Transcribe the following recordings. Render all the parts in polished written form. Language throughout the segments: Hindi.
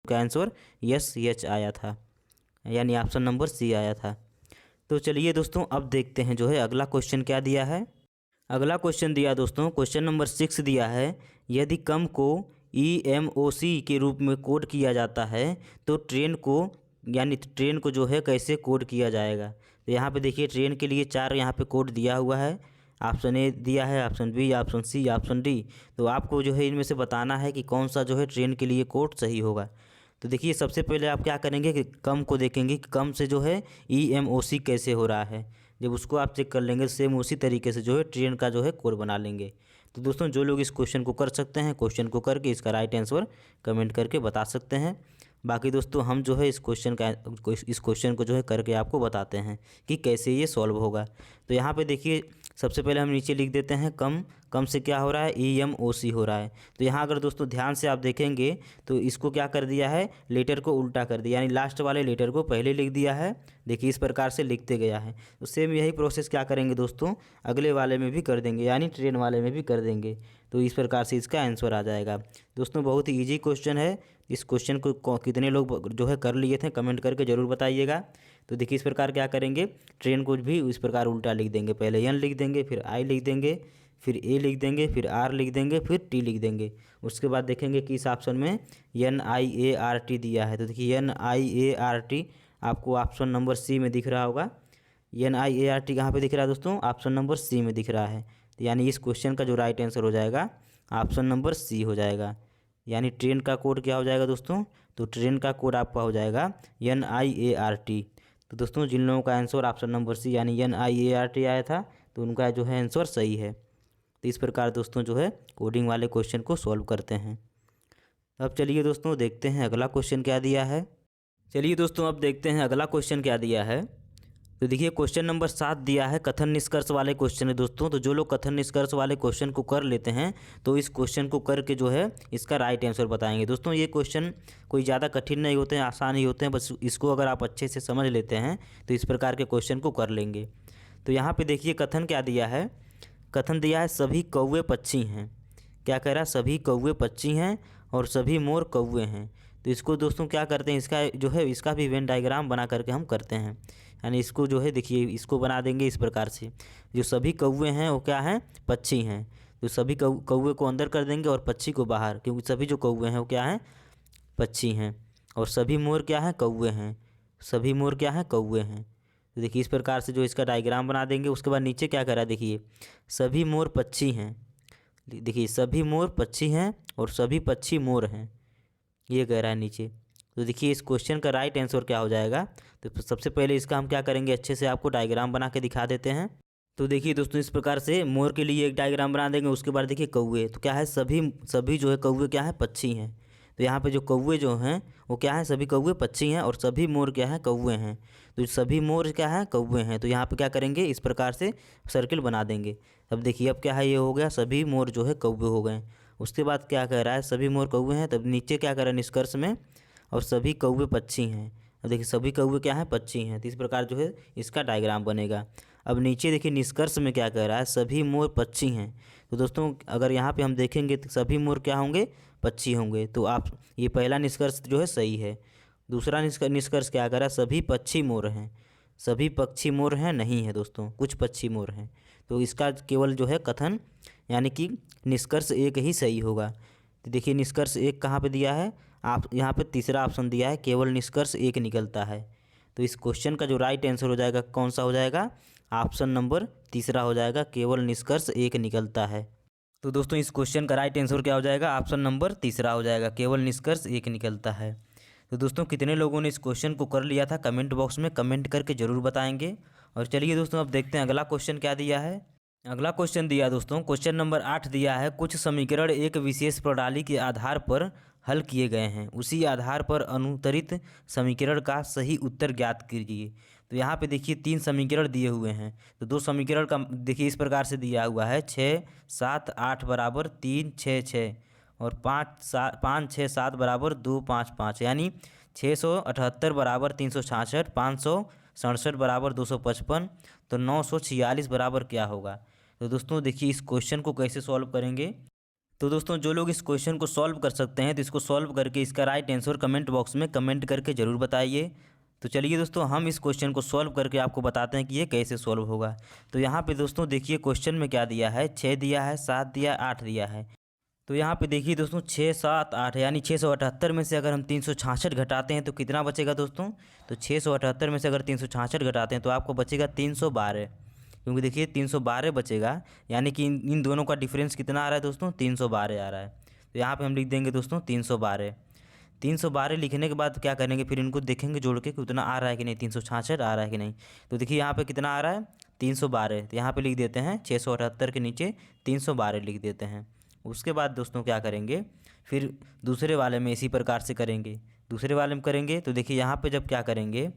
का आंसर यस एच आया था, यानी ऑप्शन नंबर सी आया था। तो चलिए दोस्तों अब देखते हैं जो है अगला क्वेश्चन क्या दिया है। अगला क्वेश्चन दिया दोस्तों, क्वेश्चन नंबर 6 दिया है, यदि कम को EMOC के रूप में कोड किया जाता है तो ट्रेन को, यानी ट्रेन को जो है कैसे कोड किया जाएगा। तो यहाँ पे देखिए ट्रेन के लिए 4 यहाँ पे कोड दिया हुआ है। ऑप्शन ए दिया है, option B, option C, option D. तो आपको जो है इनमें से बताना है कि कौन सा जो है ट्रेन के लिए कोड सही होगा। तो देखिए सबसे पहले आप क्या करेंगे कि कम को देखेंगे कि कम से जो है EMOC कैसे हो रहा है। जब उसको आप चेक कर लेंगे सेम उसी तरीके से जो है ट्रेन का जो है कोड बना लेंगे। तो दोस्तों जो लोग इस क्वेश्चन को कर सकते हैं, क्वेश्चन को करके इसका राइट आंसर कमेंट करके बता सकते हैं। बाकी दोस्तों हम जो है इस क्वेश्चन को जो है करके आपको बताते हैं कि कैसे ये सॉल्व होगा। तो यहाँ पे देखिए सबसे पहले हम नीचे लिख देते हैं कम से क्या हो रहा है, EMOC हो रहा है। तो यहाँ अगर दोस्तों ध्यान से आप देखेंगे तो इसको क्या कर दिया है, लेटर को उल्टा कर दिया, यानी लास्ट वाले लेटर को पहले लिख दिया है। देखिए इस प्रकार से लिखते गया है। तो सेम यही प्रोसेस क्या करेंगे दोस्तों, अगले वाले में भी कर देंगे, यानी ट्रेन वाले में भी कर देंगे। तो इस प्रकार से इसका आंसर आ जाएगा। दोस्तों बहुत ही ईजी क्वेश्चन है। इस क्वेश्चन को कितने लोग जो है कर लिए थे कमेंट करके ज़रूर बताइएगा। तो देखिए इस प्रकार क्या करेंगे, ट्रेन को भी इस प्रकार उल्टा लिख देंगे, पहले एन लिख देंगे, फिर आई लिख देंगे, फिर ए लिख देंगे, फिर आर लिख देंगे, फिर टी लिख देंगे। उसके बाद देखेंगे कि इस ऑप्शन में NIART दिया है। तो देखिए NIART आपको ऑप्शन नंबर सी में दिख रहा होगा। NIART कहाँ पे दिख रहा है दोस्तों, ऑप्शन नंबर सी में दिख रहा है। तो यानी इस क्वेश्चन का जो राइट आंसर हो जाएगा ऑप्शन नंबर सी हो जाएगा। यानी ट्रेन का कोड क्या हो जाएगा दोस्तों, तो ट्रेन का कोड आपका हो जाएगा NIART। तो दोस्तों जिन लोगों का आंसर ऑप्शन नंबर सी यानी NIART आया था तो उनका जो है आंसर सही है। तो इस प्रकार दोस्तों जो है कोडिंग वाले क्वेश्चन को सॉल्व करते हैं। अब चलिए दोस्तों देखते हैं अगला क्वेश्चन क्या दिया है। चलिए दोस्तों अब देखते हैं अगला क्वेश्चन क्या दिया है। तो देखिए क्वेश्चन नंबर 7 दिया है, कथन निष्कर्ष वाले क्वेश्चन है दोस्तों। तो जो लोग कथन निष्कर्ष वाले क्वेश्चन को कर लेते हैं तो इस क्वेश्चन को करके जो है इसका राइट आंसर बताएंगे। दोस्तों ये क्वेश्चन कोई ज़्यादा कठिन नहीं होते हैं, आसान ही होते हैं, बस इसको अगर आप अच्छे से समझ लेते हैं तो इस प्रकार के क्वेश्चन को कर लेंगे। तो यहाँ पर देखिए कथन क्या दिया है, कथन दिया है सभी कौवे पक्षी हैं। क्या कह रहा है, सभी कौवे पक्षी हैं और सभी मोर कौवे हैं। तो इसको दोस्तों क्या करते हैं, इसका जो है इसका भी वेन डायग्राम बना करके हम करते हैं। यानी इसको जो है देखिए इसको बना देंगे इस प्रकार से, जो सभी कौवे हैं वो क्या हैं, पक्षी हैं। तो सभी कौवे को अंदर कर देंगे और पक्षी को बाहर, क्योंकि सभी जो कौवे हैं वो क्या हैं, पक्षी हैं। और सभी मोर क्या हैं, कौवे हैं। सभी मोर क्या हैं, कौवे हैं। तो देखिए इस प्रकार से जो इसका डायग्राम बना देंगे। उसके बाद नीचे क्या कह रहा है, देखिए सभी मोर पक्षी हैं। देखिए सभी मोर पक्षी हैं और सभी पक्षी मोर हैं, ये कह रहा है नीचे। तो देखिए इस क्वेश्चन का राइट आंसर क्या हो जाएगा। तो सबसे पहले इसका हम क्या करेंगे, अच्छे से आपको डायग्राम बना के दिखा देते हैं। तो देखिए दोस्तों इस प्रकार से मोर के लिए एक डायग्राम बना देंगे। उसके बाद देखिए कौवे, तो क्या है सभी सभी जो है कौवे क्या है, पक्षी हैं। तो यहाँ पे जो कौवे जो हैं वो क्या है, सभी कौवे पक्षी हैं और सभी मोर क्या है, कौवे हैं। तो सभी मोर क्या है, कौवे हैं। तो यहाँ पे क्या करेंगे, इस प्रकार से सर्किल बना देंगे। अब देखिए अब क्या है, ये हो गया सभी मोर जो है कौवे हो गए। उसके बाद क्या कह रहा है, सभी मोर कौवे हैं। तब नीचे क्या कह रहा है निष्कर्ष में, और सभी कौवे पक्षी हैं। अब देखिए सभी कौवे क्या हैं, पक्षी हैं। तो इस प्रकार जो है इसका डायग्राम बनेगा। अब नीचे देखिए निष्कर्ष में क्या कह रहा है, सभी मोर पक्षी हैं। तो दोस्तों अगर यहाँ पे हम देखेंगे तो सभी मोर क्या होंगे, पक्षी होंगे। तो आप ये पहला निष्कर्ष जो है सही है। दूसरा निष्कर्ष क्या कह रहा है, सभी पक्षी मोर हैं। सभी पक्षी मोर हैं नहीं है दोस्तों, कुछ पक्षी मोर हैं। तो इसका केवल जो है कथन यानी कि निष्कर्ष एक ही सही होगा। तो देखिए निष्कर्ष एक कहाँ पे दिया है, आप यहाँ पे तीसरा ऑप्शन दिया है, केवल निष्कर्ष एक निकलता है। तो इस क्वेश्चन का जो राइट आंसर हो जाएगा कौन सा हो जाएगा, ऑप्शन नंबर तीसरा हो जाएगा, केवल निष्कर्ष एक निकलता है। तो दोस्तों इस क्वेश्चन का राइट आंसर क्या हो जाएगा, ऑप्शन नंबर तीसरा हो जाएगा, केवल निष्कर्ष एक निकलता है। तो दोस्तों कितने लोगों ने इस क्वेश्चन को कर लिया था कमेंट बॉक्स में कमेंट करके ज़रूर बताएंगे। और चलिए दोस्तों अब देखते हैं अगला क्वेश्चन क्या दिया है। अगला क्वेश्चन दिया दोस्तों, क्वेश्चन नंबर 8 दिया है, कुछ समीकरण एक विशेष प्रणाली के आधार पर हल किए गए हैं, उसी आधार पर अनुत्तरित समीकरण का सही उत्तर ज्ञात कीजिए। तो यहाँ पे देखिए 3 समीकरण दिए हुए हैं। तो 2 समीकरण का देखिए इस प्रकार से दिया हुआ है, 6 7 8 बराबर 3 6 6 और 5 6 7 बराबर 2 5 5, यानी 678 बराबर 366, 567 बराबर 255, तो 946 बराबर क्या होगा। तो दोस्तों देखिए इस क्वेश्चन को कैसे सॉल्व करेंगे। तो दोस्तों जो लोग इस क्वेश्चन को सॉल्व कर सकते हैं तो इसको सॉल्व करके इसका राइट आंसर कमेंट बॉक्स में कमेंट करके ज़रूर बताइए। तो चलिए दोस्तों हम इस क्वेश्चन को सॉल्व करके आपको बताते हैं कि ये कैसे सॉल्व होगा। तो यहाँ पे दोस्तों देखिए क्वेश्चन में क्या दिया है, 6 दिया है, 7 दिया, 8 दिया है। तो यहाँ पे देखिए दोस्तों 6, 7, 8 यानी 678 में से अगर हम 366 घटाते हैं तो कितना बचेगा दोस्तों। तो 678 में से अगर 366 घटाते हैं तो आपको बचेगा 312, क्योंकि देखिए 312 बचेगा, यानी कि इन दोनों का डिफरेंस कितना आ रहा है दोस्तों, 312 आ रहा है। तो यहाँ पे हम लिख देंगे दोस्तों 312। 312 लिखने के बाद क्या करेंगे, फिर इनको देखेंगे जोड़ के कि उतना आ रहा है कि नहीं, 366 आ रहा है कि नहीं। तो देखिए यहाँ पे कितना आ रहा है, 312। तो यहाँ पे लिख देते हैं 678 के नीचे 312 लिख देते हैं। उसके बाद दोस्तों क्या करेंगे, फिर दूसरे वाले में इसी प्रकार से करेंगे। दूसरे वाले में करेंगे तो देखिए यहाँ पे जब क्या करेंगे,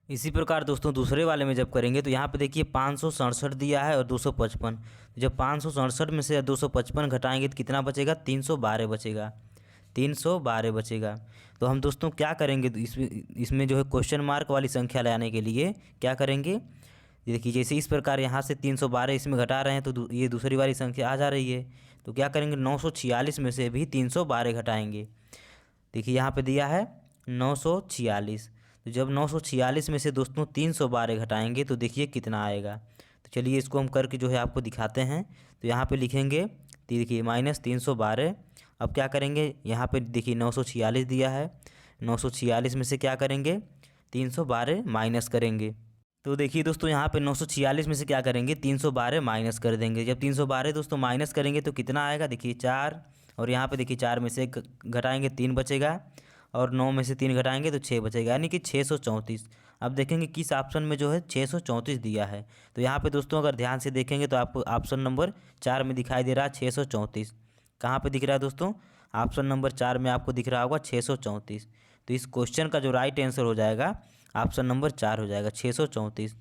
इसी प्रकार दोस्तों दूसरे वाले में जब करेंगे तो यहाँ पे देखिए 567 दिया है और 255। जब 567 में से 255 घटाएंगे तो कितना बचेगा, 312 बचेगा, 312 बचेगा। तो हम दोस्तों क्या करेंगे, तो इसमें जो है क्वेश्चन मार्क वाली संख्या लाने के लिए क्या करेंगे, ये देखिए जैसे इस प्रकार यहाँ से 312 इसमें घटा रहे हैं तो ये दूसरी वाली संख्या आ जा रही है। तो क्या करेंगे, 946 में से भी 312 घटाएंगे। देखिए यहाँ पे दिया है 946। तो जब 946 में से दोस्तों 312 घटाएंगे तो देखिए कितना आएगा। तो चलिए इसको हम करके जो है आपको दिखाते हैं। तो यहाँ पे लिखेंगे, तो देखिए -312। अब क्या करेंगे, यहाँ पे देखिए 946 दिया है, 946 में से क्या करेंगे, 312 माइनस करेंगे। तो देखिए दोस्तों यहाँ पे 946 में से क्या करेंगे, 312 माइनस कर देंगे। जब 312 दोस्तों माइनस करेंगे तो कितना आएगा, देखिए 4, और यहाँ पे देखिए 4 में से घटाएंगे 3 बचेगा, और 9 में से 3 घटाएंगे तो 6 बचेगा, यानी कि 634। अब देखेंगे किस ऑप्शन में जो है 634 दिया है। तो यहाँ पे दोस्तों अगर ध्यान से देखेंगे तो आपको ऑप्शन नंबर 4 में दिखाई दे रहा है 634। कहाँ पे दिख रहा है दोस्तों, ऑप्शन नंबर 4 में आपको दिख रहा होगा 634। तो इस क्वेश्चन का जो राइट आंसर हो जाएगा ऑप्शन नंबर 4 हो जाएगा, 634।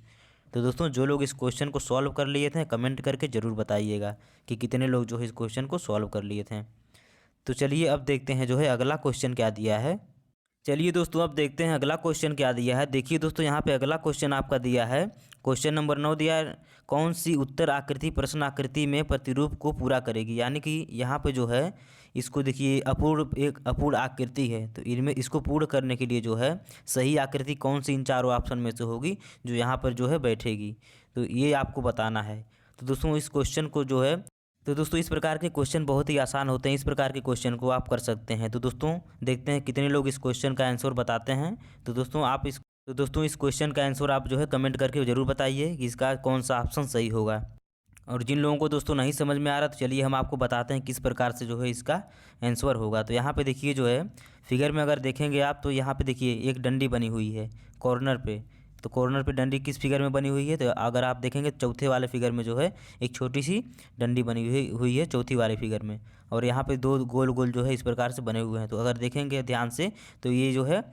तो दोस्तों जो लोग इस क्वेश्चन को सॉल्व कर लिए थे कमेंट करके ज़रूर बताइएगा कि कितने लोग जो है इस क्वेश्चन को सॉल्व कर लिए थे। तो चलिए अब देखते हैं जो है अगला क्वेश्चन क्या दिया है। चलिए दोस्तों अब देखते हैं अगला क्वेश्चन क्या दिया है। देखिए दोस्तों यहाँ पे अगला क्वेश्चन आपका दिया है, क्वेश्चन नंबर 9 दिया है, कौन सी उत्तर आकृति प्रश्न आकृति में प्रतिरूप को पूरा करेगी। यानी कि यहाँ पे जो है इसको देखिए एक अपूर्ण आकृति है, तो इनमें इसको पूर्ण करने के लिए जो है सही आकृति कौन सी इन चारों ऑप्शन में से होगी जो यहाँ पर जो है बैठेगी, तो ये आपको बताना है। तो दोस्तों इस क्वेश्चन को जो है, तो दोस्तों इस प्रकार के क्वेश्चन बहुत ही आसान होते हैं, इस प्रकार के क्वेश्चन को आप कर सकते हैं। तो दोस्तों देखते हैं कितने लोग इस क्वेश्चन का आंसर बताते हैं। तो दोस्तों इस क्वेश्चन का आंसर आप जो है कमेंट करके ज़रूर बताइए कि इसका कौन सा ऑप्शन सही होगा। और जिन लोगों को दोस्तों नहीं समझ में आ रहा तो चलिए हम आपको बताते हैं किस प्रकार से जो है इसका आंसर होगा। तो यहाँ पे देखिए जो है फिगर में अगर देखेंगे आप तो यहाँ पे देखिए एक डंडी बनी हुई है कॉर्नर पे। तो कॉर्नर पे डंडी किस फिगर में बनी हुई है, तो अगर आप देखेंगे चौथे वाले फिगर में जो है एक छोटी सी डंडी बनी हुई है चौथी वाले फिगर में, और यहाँ पे 2 गोल गोल जो है इस प्रकार से बने हुए हैं। तो अगर देखेंगे ध्यान से तो ये जो है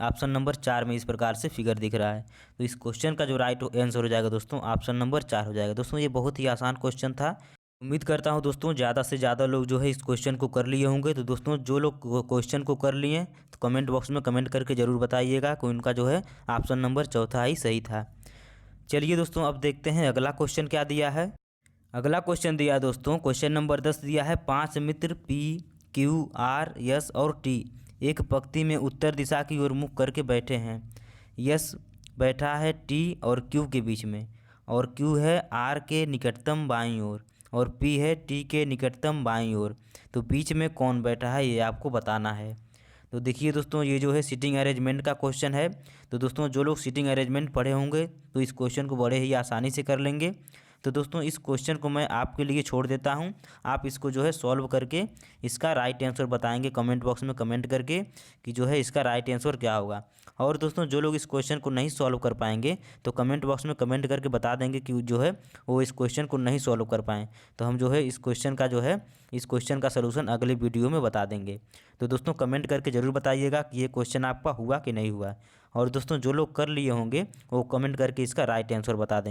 ऑप्शन नंबर 4 में इस प्रकार से फिगर दिख रहा है। तो इस क्वेश्चन का जो राइट आंसर हो जाएगा दोस्तों ऑप्शन नंबर 4 हो जाएगा। दोस्तों ये बहुत ही आसान क्वेश्चन था। उम्मीद करता हूँ दोस्तों ज़्यादा से ज़्यादा लोग जो है इस क्वेश्चन को कर लिए होंगे। तो दोस्तों जो लोग क्वेश्चन को कर लिए तो कमेंट बॉक्स में कमेंट करके ज़रूर बताइएगा कि उनका जो है ऑप्शन नंबर चौथा ही सही था। चलिए दोस्तों अब देखते हैं अगला क्वेश्चन क्या दिया है। अगला क्वेश्चन दिया है दोस्तों, क्वेश्चन नंबर 10 दिया है, 5 मित्र P, Q, R, S और T एक पंक्ति में उत्तर दिशा की ओर मुख करके बैठे हैं। यस बैठा है T और Q के बीच में, और Q है R के निकटतम बाईं ओर, और P है T के निकटतम बाईं ओर। तो बीच में कौन बैठा है ये आपको बताना है। तो देखिए दोस्तों ये जो है सीटिंग अरेंजमेंट का क्वेश्चन है। तो दोस्तों जो लोग सीटिंग अरेंजमेंट पढ़े होंगे तो इस क्वेश्चन को बड़े ही आसानी से कर लेंगे। तो दोस्तों इस क्वेश्चन को मैं आपके लिए छोड़ देता हूं, आप इसको जो है सॉल्व करके इसका राइट आंसर बताएंगे कमेंट बॉक्स में कमेंट करके कि जो है इसका राइट आंसर क्या होगा। और दोस्तों जो लोग इस क्वेश्चन को नहीं सॉल्व कर पाएंगे तो कमेंट बॉक्स में कमेंट करके बता देंगे कि जो है वो इस क्वेश्चन को नहीं सॉल्व कर पाएँ, तो हम जो है इस क्वेश्चन का सलूशन अगले वीडियो में बता देंगे। तो दोस्तों कमेंट करके ज़रूर बताइएगा कि ये क्वेश्चन आपका हुआ कि नहीं हुआ। और दोस्तों जो लोग कर लिए होंगे वो कमेंट करके इसका राइट आंसर बता देंगे।